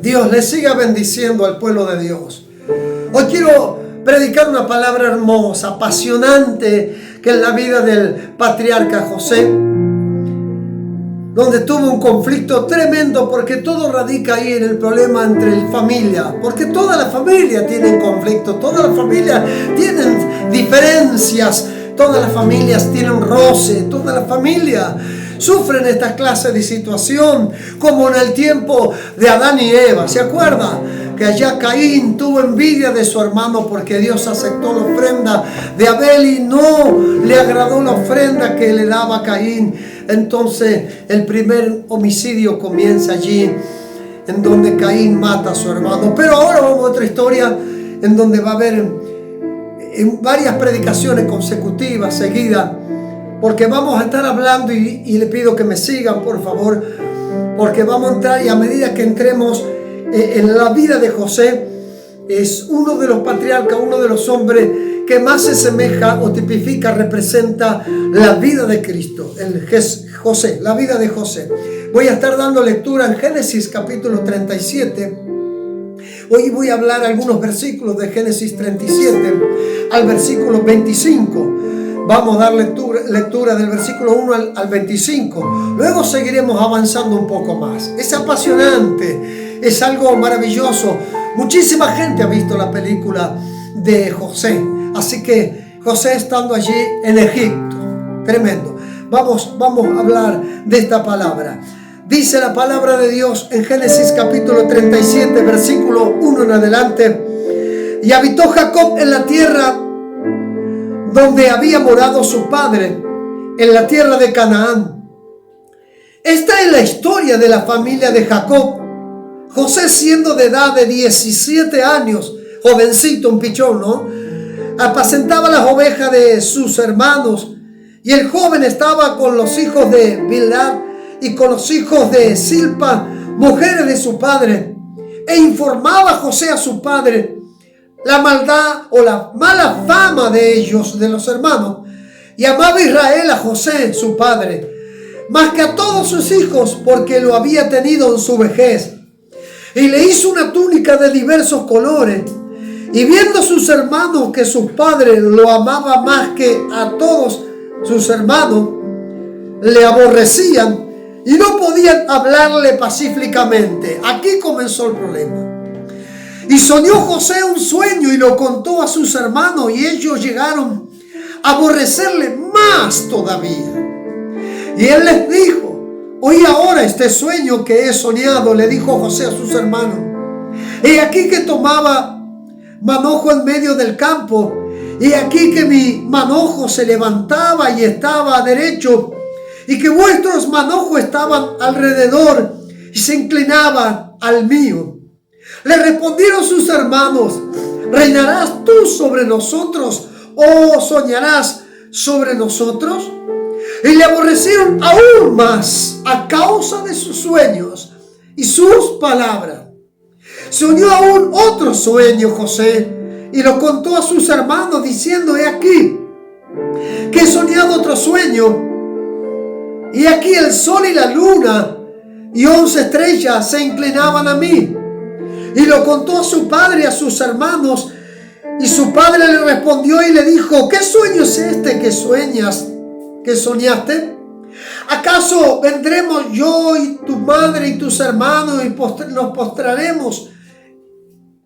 Dios le siga bendiciendo al pueblo de Dios. Hoy quiero predicar una palabra hermosa, apasionante, que es la vida del patriarca José, donde tuvo un conflicto tremendo, porque todo radica ahí en el problema entre la familia, porque toda la familia tiene conflicto, toda la familia tiene diferencias, todas las familias tienen roce, toda la familia sufren esta clase de situación, como en el tiempo de Adán y Eva. ¿Se acuerda? Que allá Caín tuvo envidia de su hermano porque Dios aceptó la ofrenda de Abel y no le agradó la ofrenda que le daba Caín. Entonces el primer homicidio comienza allí, en donde Caín mata a su hermano. Pero ahora vamos a otra historia en donde va a haber en varias predicaciones consecutivas, seguidas, porque vamos a estar hablando y le pido que me sigan, por favor, porque vamos a entrar, y a medida que entremos en la vida de José, es uno de los patriarcas, uno de los hombres que más se asemeja o tipifica, representa la vida de Cristo, José, la vida de José. Voy a estar dando lectura en Génesis capítulo 37. Hoy voy a hablar algunos versículos de Génesis 37 al versículo 25. Vamos a dar lectura del versículo 1 al 25. Luego seguiremos avanzando un poco más. Es apasionante, es algo maravilloso. Muchísima gente ha visto la película de José. Así que José estando allí en Egipto, tremendo. Vamos a hablar de esta palabra. Dice la palabra de Dios en Génesis capítulo 37, versículo 1 en adelante. Y habitó Jacob en la tierra donde había morado su padre, en la tierra de Canaán. Esta es la historia de la familia de Jacob. José, siendo de edad de 17 años, jovencito, un pichón, ¿no?, apacentaba las ovejas de sus hermanos, y el joven estaba con los hijos de Bilhah y con los hijos de Silpa, mujeres de su padre, e informaba José a su padre la maldad o la mala fama de ellos, de los hermanos. Y amaba Israel a José, su padre, más que a todos sus hijos, porque lo había tenido en su vejez. Y le hizo una túnica de diversos colores. Y viendo sus hermanos que sus padres lo amaban más que a todos sus hermanos, le aborrecían y no podían hablarle pacíficamente. Aquí comenzó el problema. Y soñó José un sueño y lo contó a sus hermanos, y ellos llegaron a aborrecerle más todavía. Y él les dijo: oí ahora este sueño que he soñado. Le dijo José a sus hermanos: he aquí que tomaba manojo en medio del campo, y aquí que mi manojo se levantaba y estaba derecho, y que vuestros manojos estaban alrededor y se inclinaban al mío. Le respondieron sus hermanos: ¿reinarás tú sobre nosotros o soñarás sobre nosotros? Y le aborrecieron aún más a causa de sus sueños y sus palabras. Soñó aún otro sueño José y lo contó a sus hermanos, diciendo: he aquí que he soñado otro sueño, y aquí el sol y la luna y 11 estrellas se inclinaban a mí. Y lo contó a su padre y a sus hermanos, y su padre le respondió y le dijo: ¿qué sueño es este que soñaste? ¿Acaso vendremos yo y tu madre y tus hermanos y nos postraremos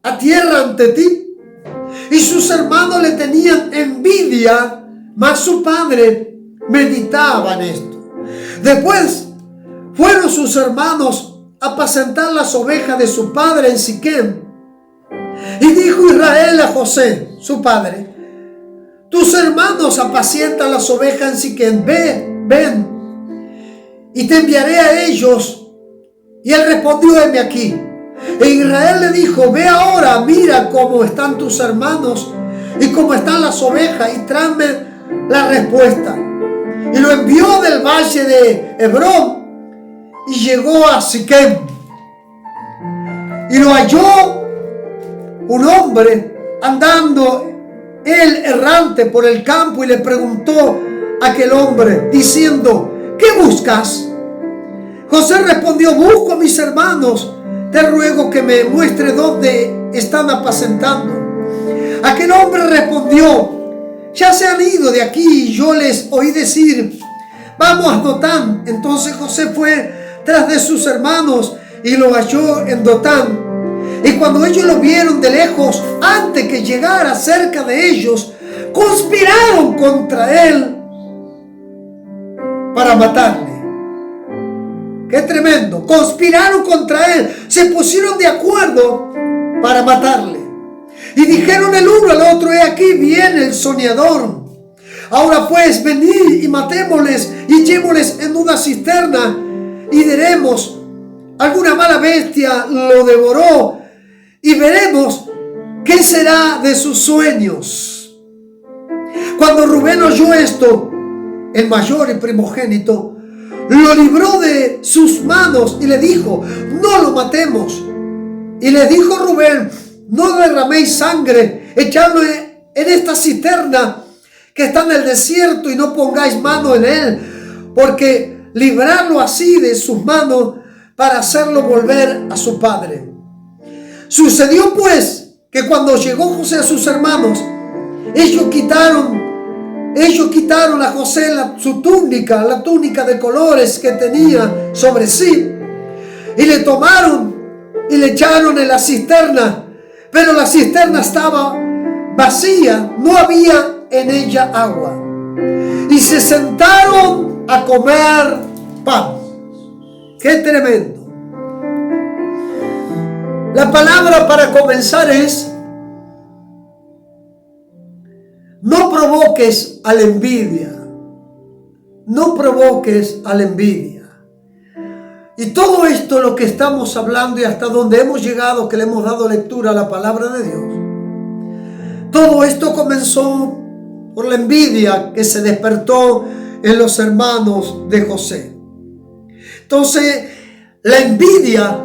a tierra ante ti? Y sus hermanos le tenían envidia, mas su padre meditaba en esto. Después fueron sus hermanos a apacentar las ovejas de su padre en Siquem. Y dijo Israel a José, su padre: tus hermanos apacientan las ovejas en Siquem, ven, y te enviaré a ellos. Y él respondió: heme aquí. E Israel le dijo: ve ahora, mira cómo están tus hermanos y cómo están las ovejas, y tráeme la respuesta. Y lo envió del valle de Hebrón y llegó a Siquem. Y lo halló un hombre andando, él errante por el campo, y le preguntó a aquel hombre diciendo: ¿qué buscas? José respondió: busco a mis hermanos, te ruego que me muestre dónde están apacentando. Aquel hombre respondió: ya se han ido de aquí. Y yo les oí decir: vamos a Dotán. Entonces José fue tras de sus hermanos y lo halló en Dotán. Y cuando ellos lo vieron de lejos, antes que llegara cerca de ellos, conspiraron contra él para matarle. ¡Qué tremendo! Conspiraron contra él, se pusieron de acuerdo para matarle. Y dijeron el uno al otro: he aquí viene el soñador. Ahora pues, venid y matémosles y echémosles en una cisterna, y diremos: alguna mala bestia lo devoró, y veremos qué será de sus sueños. Cuando Rubén oyó esto, el mayor y primogénito, lo libró de sus manos y le dijo: no lo matemos. Y le dijo Rubén: no derraméis sangre, echadlo en esta cisterna que está en el desierto, y no pongáis mano en él, porque librarlo así de sus manos para hacerlo volver a su padre. Sucedió pues que cuando llegó José a sus hermanos, ellos quitaron a José su túnica, la túnica de colores que tenía sobre sí, y le tomaron y le echaron en la cisterna, pero la cisterna estaba vacía, no había en ella agua. Y se sentaron a comer pan. ¡Qué tremendo! La palabra para comenzar es: no provoques a la envidia. No provoques a la envidia. Y todo esto, lo que estamos hablando y hasta donde hemos llegado, que le hemos dado lectura a la palabra de Dios, todo esto comenzó por la envidia que se despertó en los hermanos de José. Entonces, la envidia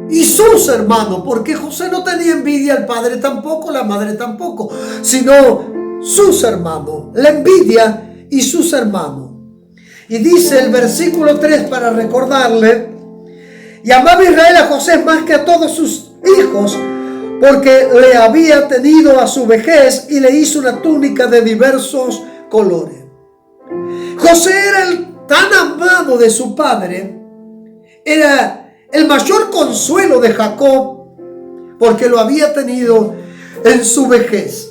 y sus hermanos, porque José no tenía envidia, el padre tampoco, la madre tampoco, sino sus hermanos, la envidia y sus hermanos. Y dice el versículo 3, para recordarle: y amaba Israel a José más que a todos sus hijos, porque le había tenido a su vejez, y le hizo una túnica de diversos colores. José era el tan amado de su padre, era el mayor consuelo de Jacob, porque lo había tenido en su vejez.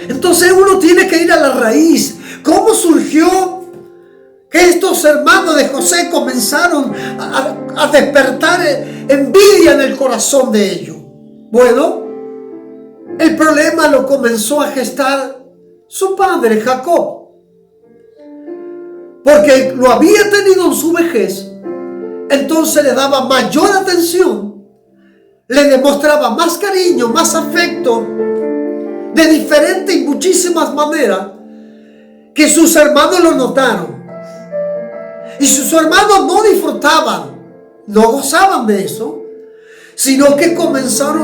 Entonces uno tiene que ir a la raíz. ¿Cómo surgió que estos hermanos de José comenzaron a despertar envidia en el corazón de ellos? Bueno, el problema lo comenzó a gestar su padre Jacob, porque lo había tenido en su vejez. Entonces le daba mayor atención, le demostraba más cariño, más afecto, de diferentes y muchísimas maneras, que sus hermanos lo notaron. Y sus hermanos no disfrutaban, no gozaban de eso, sino que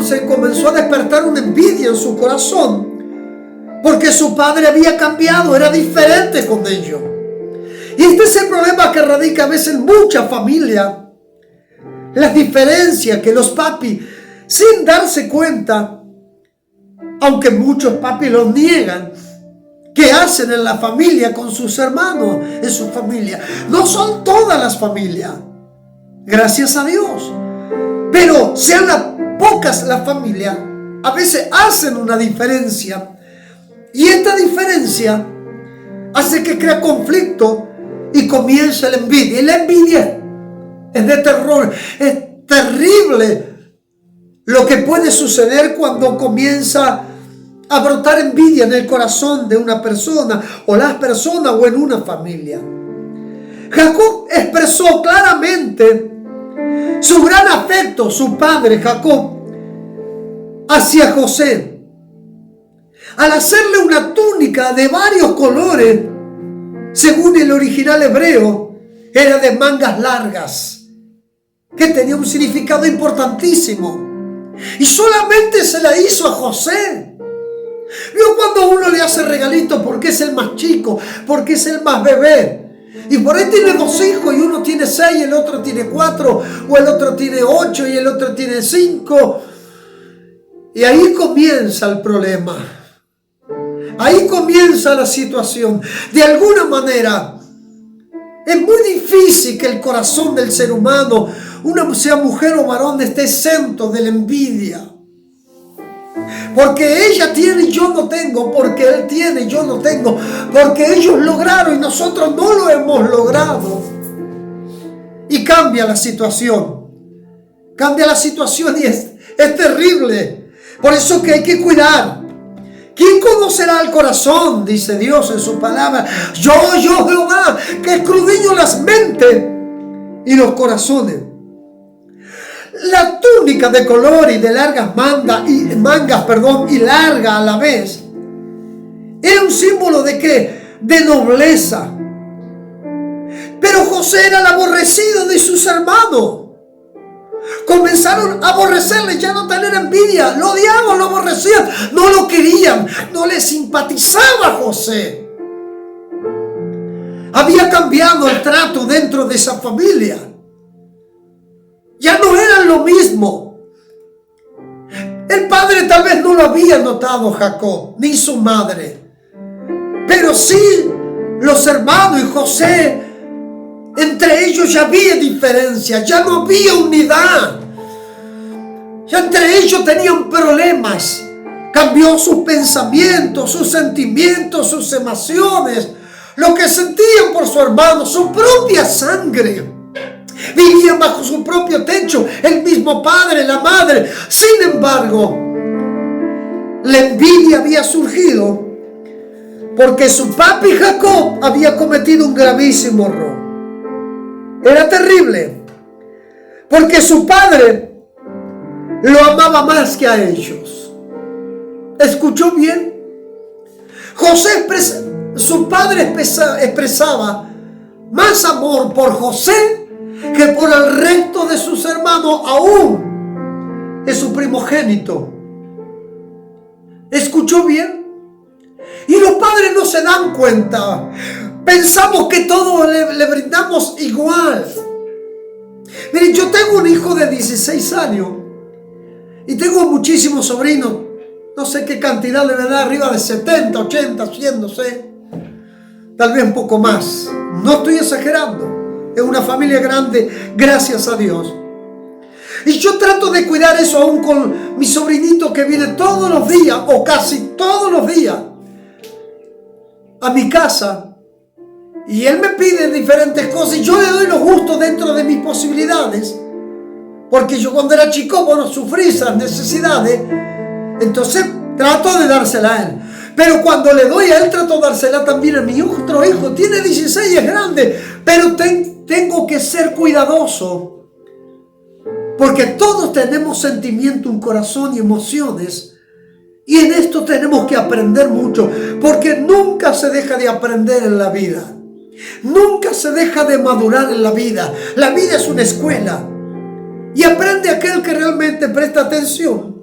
se comenzó a despertar una envidia en su corazón, porque su padre había cambiado, era diferente con ellos. Y este es el problema que radica a veces en muchas familias. Las diferencias que los papis, sin darse cuenta, aunque muchos papis los niegan, que hacen en la familia con sus hermanos, en su familia. No son todas las familias, gracias a Dios, pero sean pocas las familias, a veces hacen una diferencia, y esta diferencia hace que crea conflicto y comienza la envidia. Y la envidia es de terror, es terrible lo que puede suceder cuando comienza a brotar envidia en el corazón de una persona, o las personas, o en una familia. Jacob expresó claramente su gran afecto, su padre Jacob, hacia José, al hacerle una túnica de varios colores. Según el original hebreo, era de mangas largas, que tenía un significado importantísimo, y solamente se la hizo a José. Vio cuando uno le hace regalito porque es el más chico, porque es el más bebé, Y por ahí tiene 2 hijos y uno tiene 6, el otro tiene 4, o el otro tiene 8 y el otro tiene 5. Y ahí comienza el problema. Ahí comienza la situación. De alguna manera, es muy difícil que el corazón del ser humano, sea mujer o varón, esté exento de la envidia. Porque ella tiene y yo no tengo, porque él tiene y yo no tengo, porque ellos lograron y nosotros no lo hemos logrado. Y cambia la situación. Cambia la situación y es terrible. Por eso que hay que cuidar. ¿Quién conocerá el corazón? Dice Dios en su palabra. Yo Jehová, que escudriño las mentes y los corazones. La túnica de color y de largas mangas, y larga a la vez, era un símbolo de ¿qué? De nobleza. Pero José era el aborrecido de sus hermanos. Comenzaron a aborrecerle, ya no tener envidia, lo odiaban, lo aborrecían, no lo querían, no le simpatizaba a José. Había cambiado el trato dentro de esa familia. Ya no eran lo mismo. El padre tal vez no lo había notado Jacob, ni su madre. Pero sí los hermanos y José, entre ellos ya había diferencia, ya no había unidad. Ya entre ellos tenían problemas. Cambió sus pensamientos, sus sentimientos, sus emociones, lo que sentían por su hermano, su propia sangre. Vivían bajo su propio techo, el mismo padre, la madre. Sin embargo, la envidia había surgido porque su papi Jacob había cometido un gravísimo error. Era terrible, porque su padre lo amaba más que a ellos. ¿Escuchó bien? Su padre expresaba más amor por José que por el resto de sus hermanos, aún es su primogénito. ¿Escuchó bien? Y los padres no se dan cuenta. Pensamos que todos le brindamos igual. Miren, yo tengo un hijo de 16 años y tengo muchísimos sobrinos. No sé qué cantidad le da, arriba de 70, 80, 100, no sé. Tal vez un poco más. No estoy exagerando. Es una familia grande, gracias a Dios. Y yo trato de cuidar eso aún con mi sobrinito que viene todos los días, o casi todos los días, a mi casa. Y él me pide diferentes cosas y yo le doy los gustos dentro de mis posibilidades. Porque yo cuando era chico, sufrí esas necesidades. Entonces trato de dársela a él. Pero cuando le doy a él, trato de dársela también a mi otro hijo. Tiene 16 y es grande. Pero tengo que ser cuidadoso. Porque todos tenemos sentimiento, un corazón y emociones. Y en esto tenemos que aprender mucho. Porque nunca se deja de aprender en la vida. Nunca se deja de madurar en la vida. La vida es una escuela. Y aprende aquel que realmente presta atención.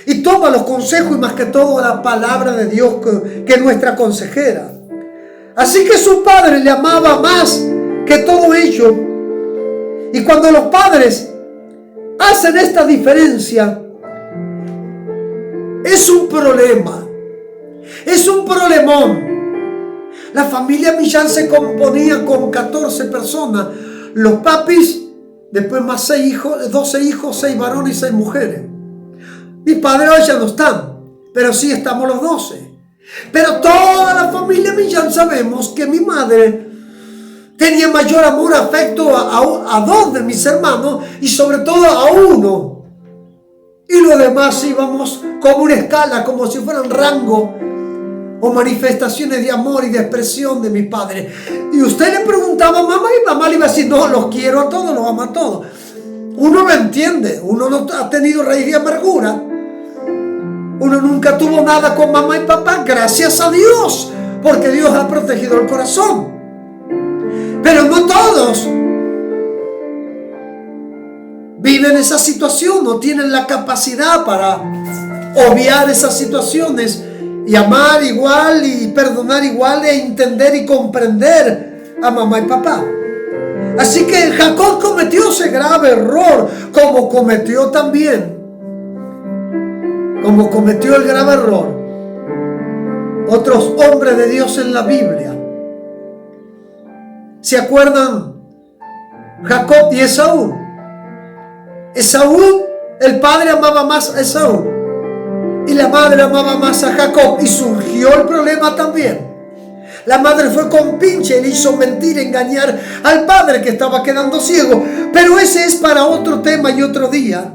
Y toma los consejos y más que todo la palabra de Dios que es nuestra consejera. Así que su padre le amaba más que todo ello. Y cuando los padres hacen esta diferencia, es un problema. Es un problemón. La familia Millán se componía con 14 personas. Los papis, después más 6 hijos, 12 hijos, 6 varones y 6 mujeres. Mis padres hoy ya no están, pero sí estamos los 12. Pero toda la familia Millán sabemos que mi madre tenía mayor amor, afecto a 2 de mis hermanos y sobre todo a 1. Y los demás íbamos como una escala, como si fueran rango o manifestaciones de amor y de expresión de mi padre. Y usted le preguntaba a mamá y mamá le iba a decir, no, los quiero a todos, los amo a todos. Uno lo entiende, uno no ha tenido raíz de amargura. Uno nunca tuvo nada con mamá y papá, gracias a Dios, porque Dios ha protegido el corazón. Pero no todos viven esa situación, no tienen la capacidad para obviar esas situaciones y amar igual y perdonar igual e entender y comprender a mamá y papá. Así que Jacob cometió ese grave error, como cometió el grave error otros hombres de Dios en la Biblia. ¿Se acuerdan? Jacob y Esaú. Esaú, el padre amaba más a Esaú y la madre amaba más a Jacob, y surgió el problema también. La madre fue con pinche y le hizo mentir, engañar al padre que estaba quedando ciego. Pero ese es para otro tema y otro día,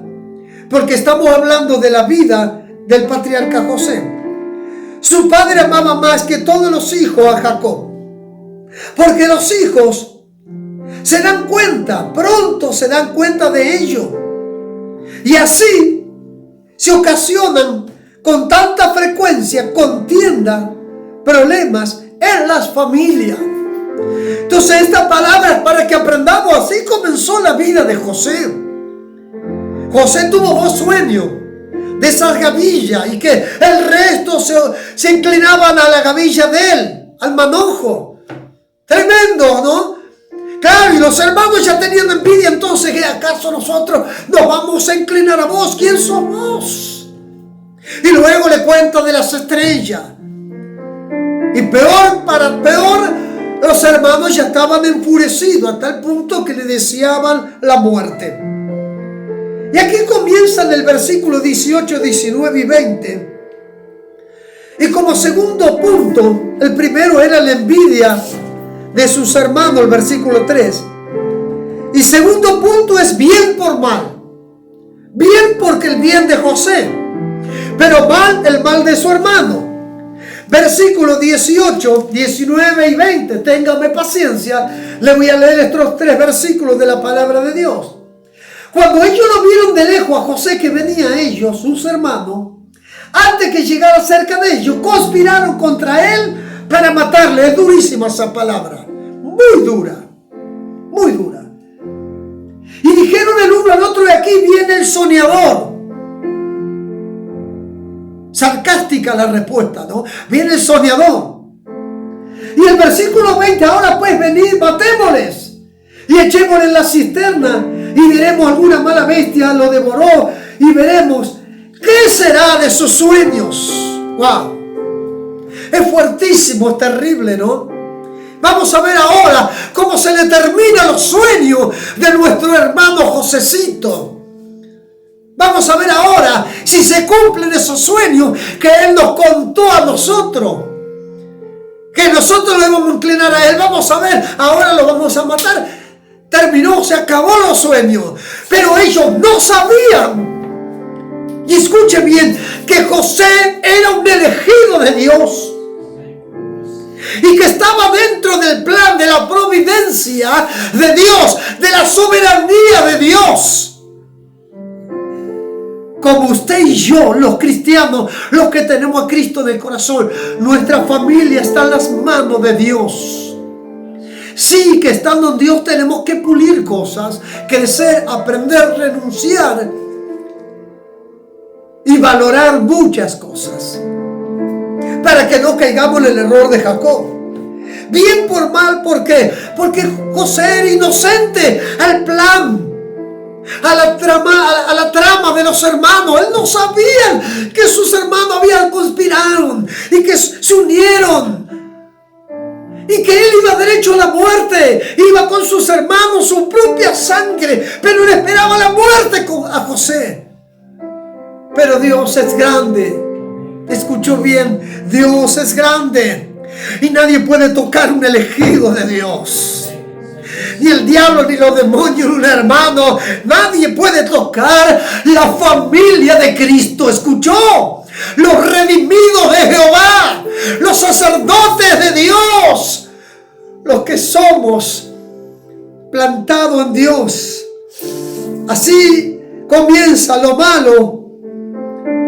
porque estamos hablando de la vida del patriarca José. Su padre amaba más que todos los hijos a Jacob, porque los hijos se dan cuenta, pronto se dan cuenta de ello, y así se ocasionan con tanta frecuencia contienda, problemas en las familias. Entonces esta palabra es para que aprendamos. Así comenzó la vida de José. José tuvo 2 sueños de esa gavilla, y que el resto se inclinaban a la gavilla de él, al manojo. Tremendo, ¿no? Claro, y los hermanos ya tenían envidia. Entonces, ¿qué acaso nosotros nos vamos a inclinar a vos? ¿Quién sos vos? Y luego le cuenta de las estrellas. Y peor, los hermanos ya estaban enfurecidos a tal punto que le deseaban la muerte. Y aquí comienzan el versículo 18, 19 y 20. Y como segundo punto, el primero era la envidia de sus hermanos, el versículo 3. Y segundo punto es bien por mal. Bien porque el bien de José, pero mal el mal de su hermano. Versículos 18, 19 y 20. Téngame paciencia. Le voy a leer estos 3 versículos de la palabra de Dios. Cuando ellos lo vieron de lejos a José que venía a ellos, sus hermanos, antes que llegara cerca de ellos, conspiraron contra él para matarle. Es durísima esa palabra. Muy dura. Muy dura. Y dijeron el uno al otro: de aquí viene el soñador. Sarcástica la respuesta, ¿no? Viene el soñador. Y el versículo 20: ahora pues venid, matémosles y echémosle en la cisterna, y veremos alguna mala bestia lo devoró, y veremos qué será de sus sueños. ¡Wow! Es fuertísimo, es terrible, ¿no? Vamos a ver ahora cómo se le terminan los sueños de nuestro hermano Josecito. Vamos a ver ahora si se cumplen esos sueños que él nos contó a nosotros, que nosotros le vamos a inclinar a él. Vamos a ver, ahora lo vamos a matar. Terminó, se acabó los sueños, pero ellos no sabían. Y escuche bien, que José era un elegido de Dios, y que estaba dentro del plan de la providencia de Dios, de la soberanía de Dios. Como usted y yo, los cristianos, los que tenemos a Cristo en el corazón, nuestra familia está en las manos de Dios. Sí, que estando en Dios tenemos que pulir cosas, crecer, aprender, renunciar y valorar muchas cosas, para que no caigamos en el error de Jacob. Bien por mal, ¿por qué? Porque José era inocente al plan, a la trama de los hermanos. Él no sabía que sus hermanos habían conspirado y que se unieron, y que él iba derecho a la muerte, iba con sus hermanos, su propia sangre, pero él esperaba la muerte a José. Pero Dios es grande. Escuchó bien, Dios es grande, y nadie puede tocar un elegido de Dios. Ni el diablo, ni los demonios, ni un hermano. Nadie puede tocar la familia de Cristo. ¿Escuchó? Los redimidos de Jehová, los sacerdotes de Dios, los que somos plantados en Dios. Así comienza lo malo.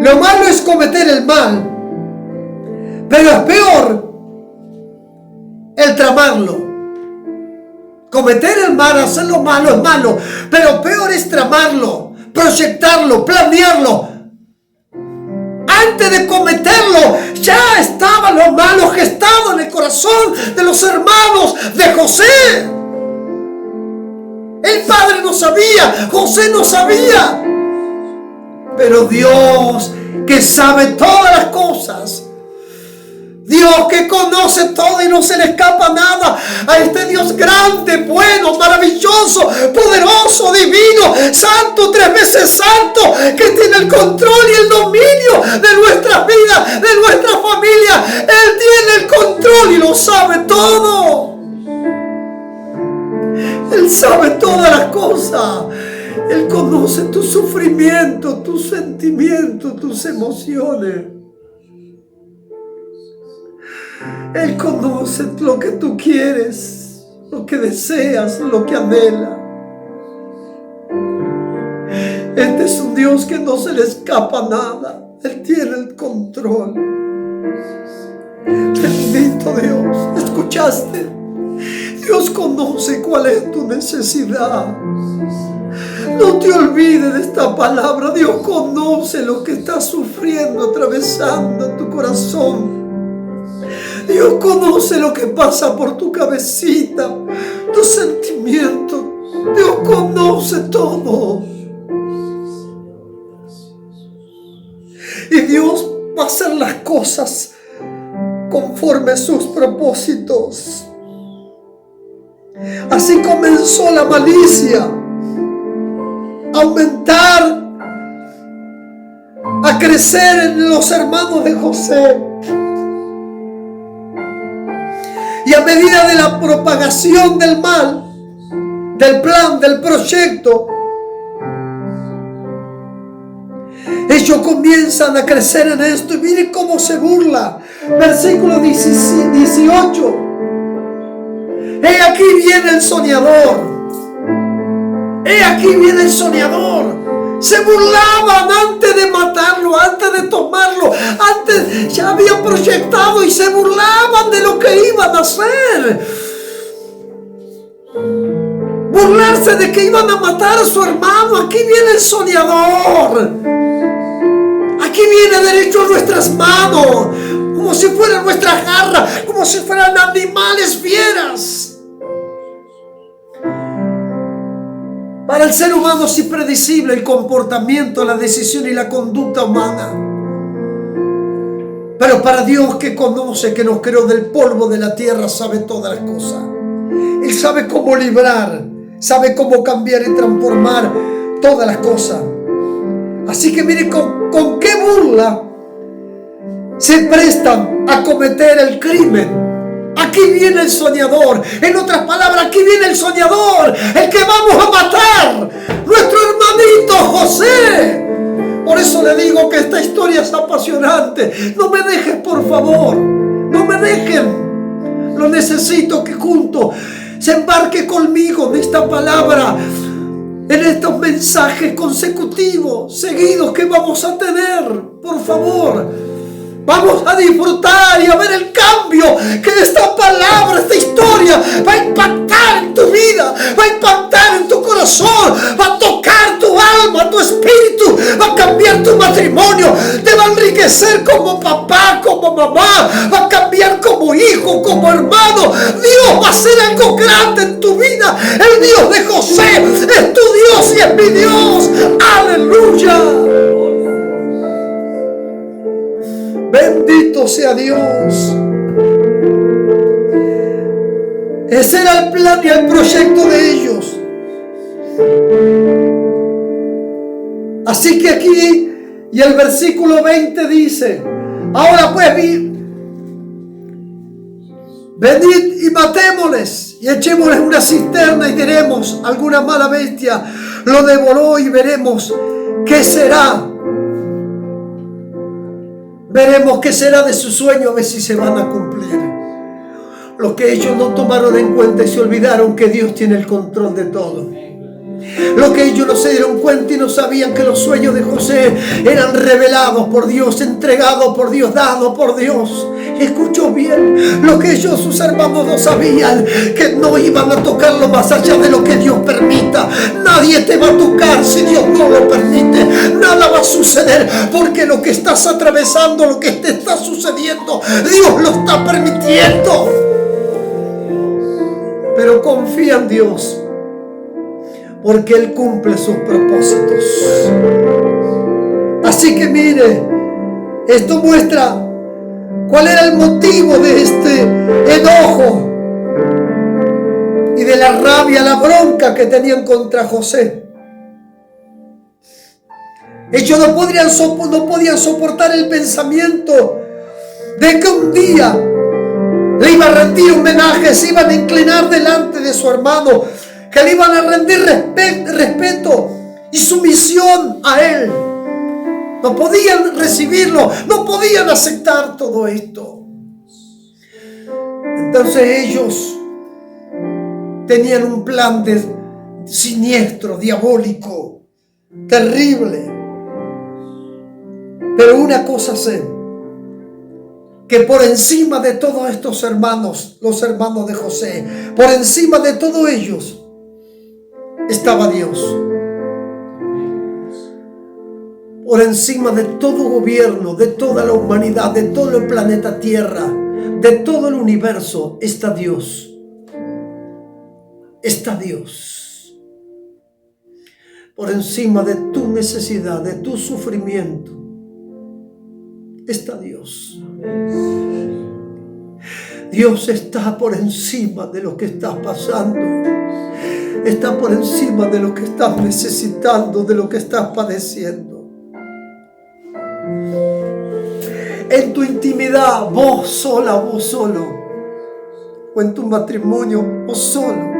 Lo malo es cometer el mal, pero es peor el tramarlo. Cometer el mal, hacer lo malo es malo, pero peor es tramarlo, proyectarlo, planearlo. Antes de cometerlo, ya está estaba lo malo gestado en el corazón de los hermanos de José. El padre no sabía, José no sabía. Pero Dios, que sabe todas las cosas, Dios que conoce todo y no se le escapa nada, a este Dios grande, bueno, maravilloso, poderoso, divino, santo, 3 veces santo, que tiene el control y el dominio de nuestras vidas, de nuestra familia. Él tiene el control y lo sabe todo. Él sabe todas las cosas. Él conoce tu sufrimiento, tus sentimientos, tus emociones. Él conoce lo que tú quieres, lo que deseas, lo que anhelas. Este es un Dios que no se le escapa nada. Él tiene el control. Bendito Dios. ¿Escuchaste? Dios conoce cuál es tu necesidad. No te olvides de esta palabra. Dios conoce lo que estás sufriendo, atravesando tu corazón. Dios conoce lo que pasa por tu cabecita, tus sentimientos. Dios conoce todo. Y Dios va a hacer las cosas conforme a sus propósitos. Así comenzó la malicia a aumentar, a crecer en los hermanos de José. Y a medida de la propagación del mal, del plan, del proyecto, ellos comienzan a crecer en esto. Y miren cómo se burla. Versículo 18. He aquí viene el soñador. He aquí viene el soñador. Se burlaban antes de matarlo, antes de tomarlo, antes ya habían proyectado y se burlaban de lo que iban a hacer. Burlarse de que iban a matar a su hermano. Aquí viene el soñador. Aquí viene derecho a nuestras manos, como si fueran nuestras garras, como si fueran animales fieras. Para el ser humano es impredecible el comportamiento, la decisión y la conducta humana. Pero para Dios, que conoce, que nos creó del polvo de la tierra, sabe todas las cosas. Él sabe cómo librar, sabe cómo cambiar y transformar todas las cosas. Así que miren con qué burla se prestan a cometer el crimen. Aquí viene el soñador. En otras palabras, aquí viene el soñador, el que vamos a matar, nuestro hermanito José. Por eso le digo que esta historia es apasionante. No me dejen, por favor, no me dejen. Lo necesito que juntos se embarque conmigo en esta palabra, en estos mensajes consecutivos, seguidos que vamos a tener. Por favor, vamos a disfrutar y a ver el cambio que esta palabra, esta historia va a impactar en tu vida, va a impactar en tu corazón, va a tocar tu alma, tu espíritu, va a cambiar tu matrimonio, te va a enriquecer como papá, como mamá, va a cambiar como hijo, como hermano. Dios va a hacer algo grande en tu vida. El Dios de José es tu Dios y es mi Dios. Aleluya. Bendito sea Dios. Ese era el plan y el proyecto de ellos. Así que aquí, y el versículo 20 dice: ahora pues, venid y matémosles y echémosles una cisterna, y diremos: alguna mala bestia lo devoró, y veremos qué será. Veremos qué será de su sueño, a ver si se van a cumplir. Lo que ellos no tomaron en cuenta y se olvidaron que Dios tiene el control de todo. Lo que ellos no se dieron cuenta y no sabían que los sueños de José eran revelados por Dios, entregados por Dios, dados por Dios. Escuchó bien. Lo que ellos, sus hermanos, no sabían, que no iban a tocarlo más allá de lo que Dios permita. Nadie te va a tocar si Dios no lo permite. nada va a suceder, porque lo que estás atravesando, lo que te está sucediendo, Dios lo está permitiendo. Pero confía en Dios, porque Él cumple sus propósitos. Así que mire, esto muestra cuál era el motivo de este enojo y de la rabia, la bronca que tenían contra José. Ellos no podían soportar el pensamiento de que un día le iba a rendir homenaje, se iban a inclinar delante de su hermano, que le iban a rendir respeto y sumisión a él. No podían recibirlo, no podían aceptar todo esto. Entonces ellos tenían un plan siniestro, diabólico, terrible. Pero una cosa sé, que por encima de todos estos hermanos, los hermanos de José, por encima de todos ellos, estaba Dios. Por encima de todo gobierno, de toda la humanidad, de todo el planeta Tierra, de todo el universo, está Dios. Está Dios. Por encima de tu necesidad, de tu sufrimiento, está Dios. Dios está por encima de lo que estás pasando. Está por encima de lo que estás necesitando, de lo que estás padeciendo. En tu intimidad, vos sola, vos solo, o en tu matrimonio, vos solo.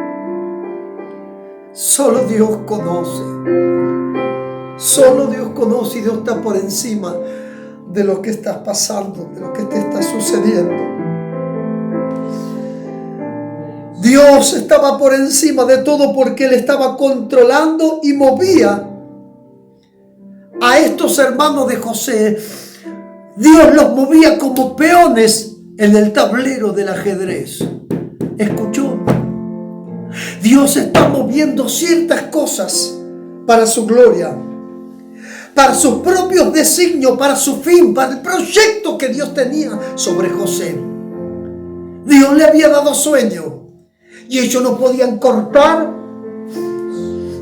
Solo Dios conoce. Solo Dios conoce, y Dios está por encima de lo que estás pasando, de lo que te está sucediendo. Dios estaba por encima de todo, porque Él estaba controlando y movía a estos hermanos de José. Dios los movía como peones en el tablero del ajedrez. ¿Escuchó? Dios está moviendo ciertas cosas para su gloria, para sus propios designios, para su fin, para el proyecto que Dios tenía sobre José. Dios le había dado sueño y ellos no podían cortar,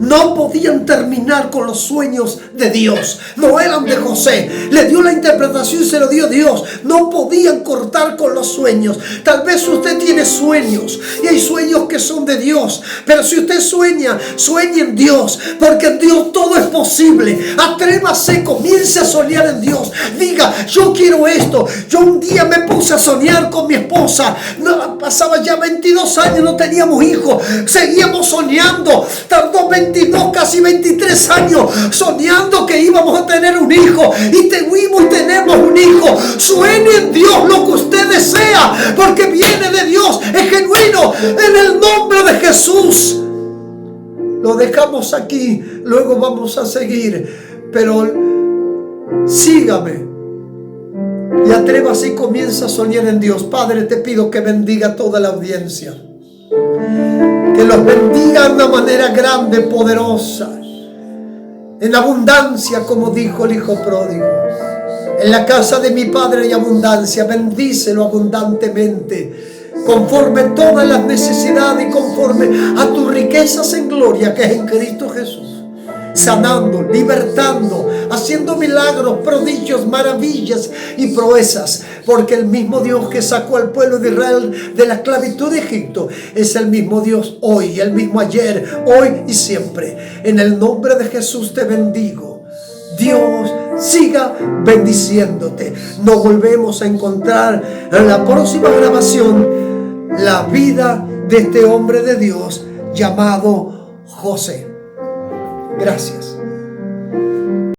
no podían terminar con los sueños de Dios. No eran de José. Le dio la interpretación y se lo dio Dios. No podían cortar con los sueños. Tal vez usted tiene sueños y hay sueños que son de Dios. Pero si usted sueña, sueñe en Dios, porque en Dios todo es posible. Atrévase, comience a soñar en Dios. Diga, yo quiero esto. Yo un día me puse a soñar con mi esposa. No, pasaba ya 22 años, no teníamos hijos. Seguíamos soñando. Tardó 22, casi 23 años soñando que íbamos a tener un hijo, y tuvimos y tenemos un hijo. Sueñe en Dios lo que usted desea, porque viene de Dios, es genuino, en el nombre de Jesús. Lo dejamos aquí, luego vamos a seguir, pero sígame y atrévase y comienza a soñar en Dios. Padre, te pido que bendiga a toda la audiencia, que los bendiga de una manera grande, poderosa, en abundancia, como dijo el hijo pródigo. En la casa de mi Padre hay abundancia, bendícelo abundantemente, conforme a todas las necesidades y conforme a tus riquezas en gloria, que es en Cristo Jesús. Sanando, libertando, haciendo milagros, prodigios, maravillas y proezas, porque el mismo Dios que sacó al pueblo de Israel de la esclavitud de Egipto es el mismo Dios hoy, el mismo ayer, hoy y siempre. En el nombre de Jesús te bendigo. Dios siga bendiciéndote. Nos volvemos a encontrar en la próxima grabación, la vida de este hombre de Dios llamado José. Gracias.